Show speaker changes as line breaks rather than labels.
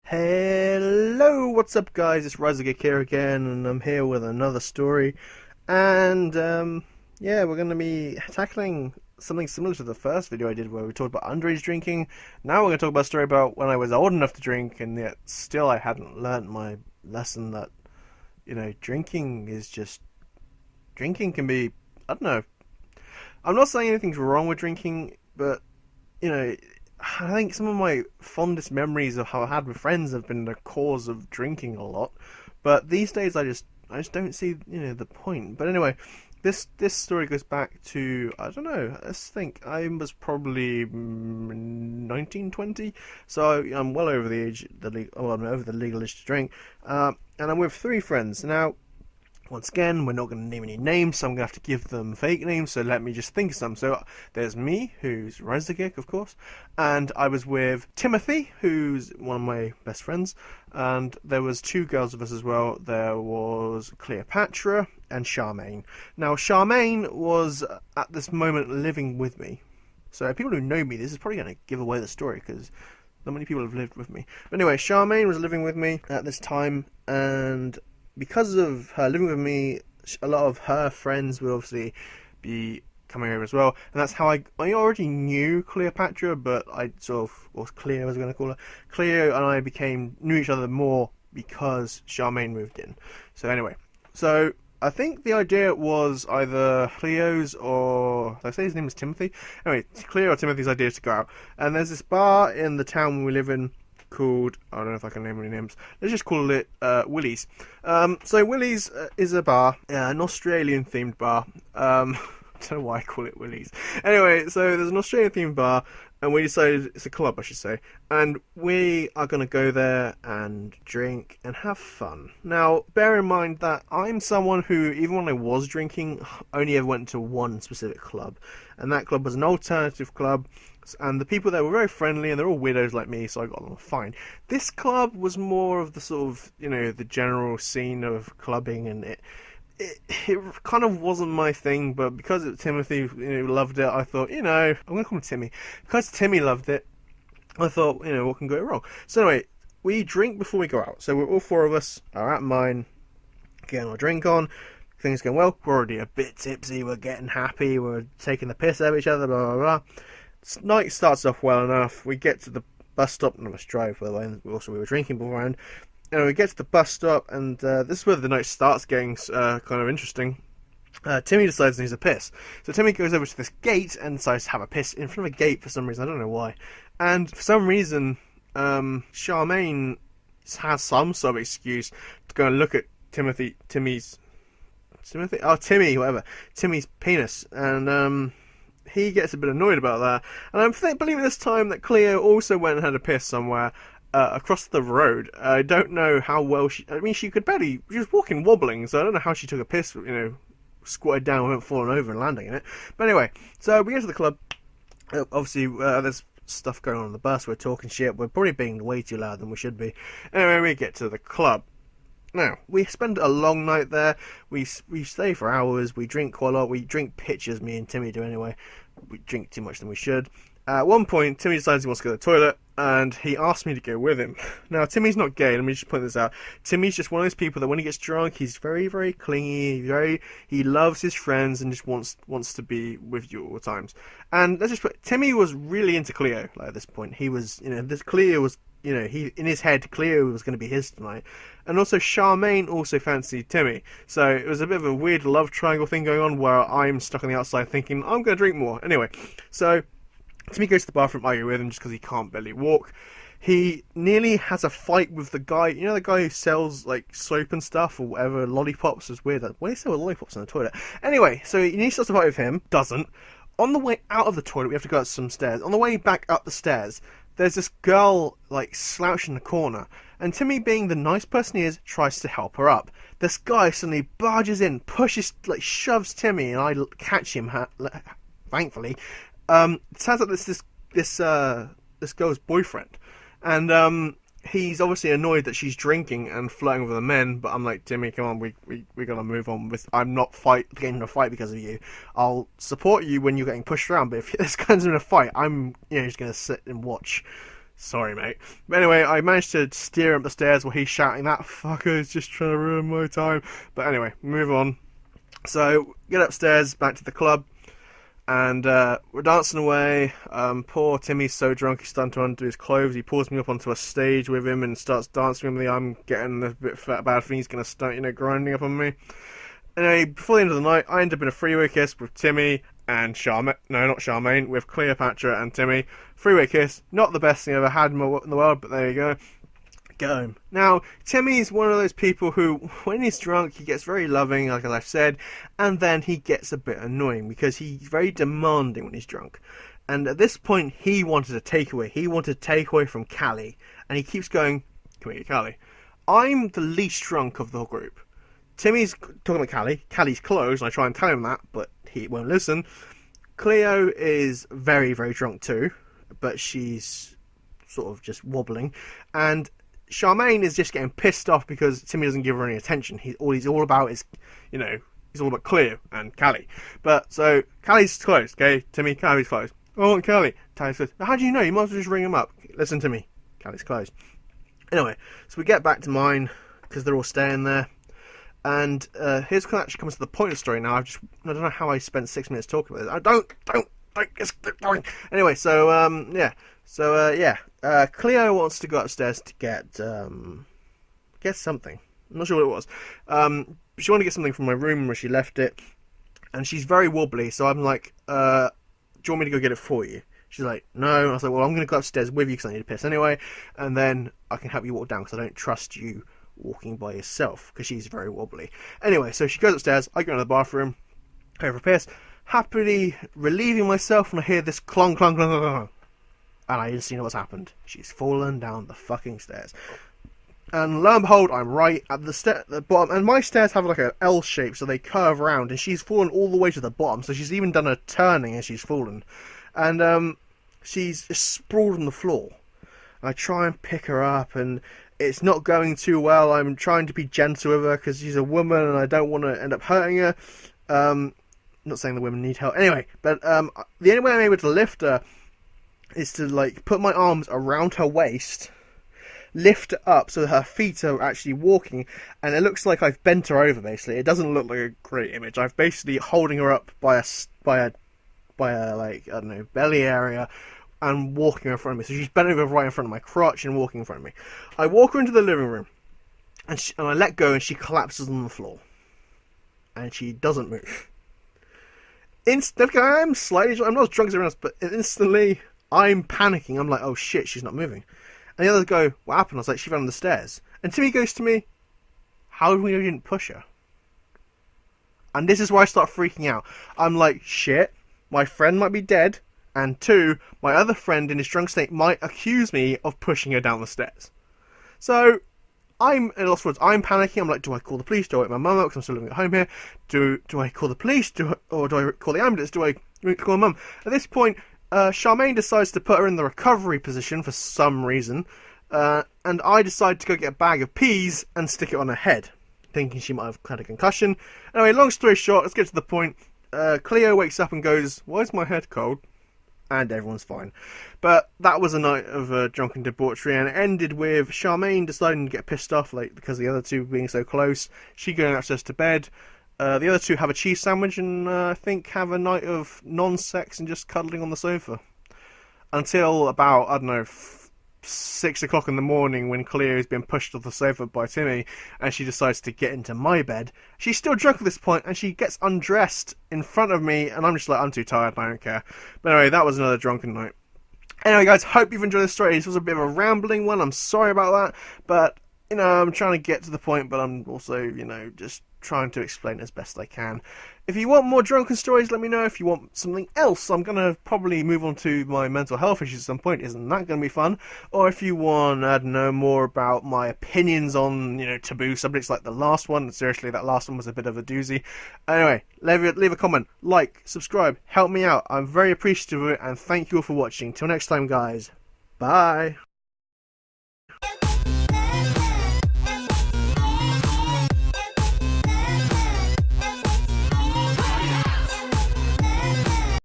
Hello, what's up guys? It's RyzorGick here again, and I'm here with another story. And yeah, we're going to be tackling something similar to the first video I did where we talked about underage drinking. Now we're going to talk about a story about when I was old enough to drink and yet still I hadn't learnt my lesson that, drinking can be, I don't know. I'm not saying anything's wrong with drinking, but, you know, I think some of my fondest memories of how I had with friends have been the cause of drinking a lot. But these days, I just don't see the point. But anyway, this story goes back to, I don't know. Let's think. I was probably 19, 20, so I'm well over the age, I'm over the legal age to drink. And I'm with three friends now. Once again, we're not going to name any names, so I'm going to have to give them fake names, so let me just think of some. So there's me, who's RyzorGick, of course, and I was with Timothy, who's one of my best friends, and there was two girls with us as well. There was Cleopatra and Charmaine. Now, Charmaine was, at this moment, living with me. So people who know me, this is probably going to give away the story, because not many people have lived with me. But anyway, Charmaine was living with me at this time, and because of her living with me, a lot of her friends will obviously be coming over as well, and that's how I already knew Cleopatra, but I sort of, or Cleo as I was going to call her, Cleo and I knew each other more because Charmaine moved in. So anyway, so I think the idea was either Cleo's or, did I say his name was Timothy? Anyway, Cleo or Timothy's idea to go out, and there's this bar in the town we live in called, I don't know if I can name any names, let's just call it Willie's. So Willie's is a bar, an Australian themed bar. I don't know why I call it Willie's. Anyway, so there's an Australian themed bar, and we decided, it's a club I should say, and we are going to go there and drink and have fun. Now, bear in mind that I'm someone who, even when I was drinking, only ever went to one specific club, and that club was an alternative club. And the people there were very friendly, and they're all weirdos like me, so I got along fine. This club was more of the sort of, the general scene of clubbing, and it kind of wasn't my thing, but because Timothy loved it, I thought, I'm going to call him Timmy. Because Timmy loved it, I thought, what can go wrong? So anyway, we drink before we go out. So we're all four of us are at mine, getting our drink on. Things going well. We're already a bit tipsy. We're getting happy. We're taking the piss out of each other, blah, blah, blah. Night starts off well enough. We get to the bus stop. None of us drive, by the way. And also, we were drinking beforehand. And we get to the bus stop, and this is where the night starts getting kind of interesting. Timmy decides he needs a piss. So Timmy goes over to this gate and decides to have a piss in front of a gate for some reason. I don't know why. And for some reason, Charmaine has some sort of excuse to go and look at Timmy, whatever. Timmy's penis. And he gets a bit annoyed about that, and I'm believing this time that Cleo also went and had a piss somewhere across the road. I don't know how well she was walking wobbling, so I don't know how she took a piss, squatted down without falling over and landing in it. But anyway, so we get to the club. Obviously, there's stuff going on the bus, we're talking shit, we're probably being way too loud than we should be. Anyway, we get to the club. Now, we spend a long night there, we stay for hours, we drink quite a lot, we drink pitchers, me and Timmy do anyway, we drink too much than we should. At one point, Timmy decides he wants to go to the toilet, and he asks me to go with him. Now, Timmy's not gay, let me just point this out. Timmy's just one of those people that when he gets drunk, he's very, very clingy, he loves his friends, and just wants to be with you at all times. And let's just put, Timmy was really into Cleo, at this point. He was, this Cleo was, he in his head, Cleo was going to be his tonight. And also, Charmaine also fancied Timmy. So it was a bit of a weird love triangle thing going on where I'm stuck on the outside thinking, I'm going to drink more. Anyway, so Timmy goes to the bathroom, I go with him just because he can't barely walk. He nearly has a fight with the guy, the guy who sells, soap and stuff or whatever, lollipops. Is weird. Why do you sell lollipops in the toilet? Anyway, so he starts to fight with him, doesn't. On the way out of the toilet, we have to go up some stairs. On the way back up the stairs, there's this girl, slouched in the corner, and Timmy, being the nice person he is, tries to help her up. This guy suddenly barges in, pushes, shoves Timmy, and I catch him, thankfully. It turns out this girl's boyfriend, and he's obviously annoyed that she's drinking and flirting with the men, but I'm like, Timmy, come on, we gotta move on. I'm not getting in a fight because of you. I'll support you when you're getting pushed around, but if this guy's in a fight, I'm just gonna sit and watch. Sorry, mate. But anyway, I managed to steer him up the stairs while he's shouting, "That fucker is just trying to ruin my time." But anyway, move on. So, get upstairs, back to the club, and we're dancing away. Poor Timmy's so drunk he's starting to undo his clothes. He pulls me up onto a stage with him and starts dancing with me. I'm getting a bit fat bad thing. He's going to start, grinding up on me. Anyway, before the end of the night, I end up in a three-way kiss with Timmy and Charmaine. No, not Charmaine, with Cleopatra and Timmy. Three-way kiss. Not the best thing I've ever had in the world, but there you go. Get home. Now, Timmy's one of those people who, when he's drunk, he gets very loving, like I've said, and then he gets a bit annoying because he's very demanding when he's drunk. And at this point, he wanted a takeaway. He wanted a takeaway from Callie, and he keeps going, "Come here, Callie." I'm the least drunk of the group. Timmy's talking about Callie. Callie's closed, and I try and tell him that, but he won't listen. Cleo is very, very drunk too, but she's sort of just wobbling. And Charmaine is just getting pissed off because Timmy doesn't give her any attention. He's all about is, he's all about Cleo and Callie. But, so, Callie's closed, okay? Timmy, Callie's closed. "I want Callie." Callie says, "How do you know? You might as well just ring him up." "Listen to me. Callie's closed." Anyway, so we get back to mine, because they're all staying there. And here's what actually comes to the point of the story now. I don't know how I spent 6 minutes talking about this. I don't, just keep going. Anyway, so, yeah. So, Cleo wants to go upstairs to get something. I'm not sure what it was. But she wanted to get something from my room where she left it. And she's very wobbly, so I'm like, "Do you want me to go get it for you?" She's like, "No." And I was like, "Well, I'm going to go upstairs with you because I need to piss anyway. And then I can help you walk down because I don't trust you walking by yourself," because she's very wobbly. Anyway, so she goes upstairs. I go into the bathroom, go for a piss, happily relieving myself when I hear this clong, clong, clong, clong, clong. And I didn't know what's happened. She's fallen down the fucking stairs. And lo and behold, I'm right at the bottom. And my stairs have like an L shape, so they curve around. And she's fallen all the way to the bottom. So she's even done a turning as she's fallen. And she's just sprawled on the floor. I try and pick her up, and it's not going too well. I'm trying to be gentle with her because she's a woman, and I don't want to end up hurting her. Not saying the women need help. Anyway, but the only way I'm able to lift her is to like put my arms around her waist, lift her up so her feet are actually walking, and it looks like I've bent her over. Basically, it doesn't look like a great image. I've basically holding her up by a like, I don't know, belly area, and walking in front of me. So she's bent over right in front of my crotch and walking in front of me. I walk her into the living room, and I let go, and she collapses on the floor, and she doesn't move. I'm slightly, I'm not as drunk as everyone else, but instantly I'm panicking. I'm like, "Oh shit, she's not moving." And the others go, "What happened?" I was like, "She fell on the stairs." And Timmy goes to me, "How do we know you didn't push her?" And this is where I start freaking out. I'm like, shit, my friend might be dead. And 2, my other friend in his drunk state might accuse me of pushing her down the stairs. So, I'm in lost words. I'm panicking. I'm like, do I call the police? Do I wake my mum up because I'm still living at home here? Do I call the police? Or do I call the ambulance? Do I call my mum? At this point, Charmaine decides to put her in the recovery position for some reason. And I decide to go get a bag of peas and stick it on her head, thinking she might have had a concussion. Anyway, long story short, let's get to the point. Cleo wakes up and goes, "Why is my head cold?" And everyone's fine. But that was a night of drunken debauchery, and it ended with Charmaine deciding to get pissed off, like, because the other two being so close. She going upstairs to bed. The other two have a cheese sandwich and I think have a night of non-sex and just cuddling on the sofa. Until about, I don't know, 6 o'clock in the morning when Cleo's been pushed off the sofa by Timmy and she decides to get into my bed. She's still drunk at this point and she gets undressed in front of me and I'm just like, I'm too tired, I don't care. But anyway, that was another drunken night. Anyway guys, hope you've enjoyed this story. This was a bit of a rambling one, I'm sorry about that, but you know, I'm trying to get to the point, but I'm also, you know, just trying to explain as best I can. If you want more drunken stories, let me know. If you want something else, I'm going to probably move on to my mental health issues at some point. Isn't that going to be fun? Or if you want, I don't know, more about my opinions on, you know, taboo subjects like the last one. Seriously, that last one was a bit of a doozy. Anyway, leave a comment, like, subscribe, help me out. I'm very appreciative of it, and thank you all for watching. Till next time, guys. Bye.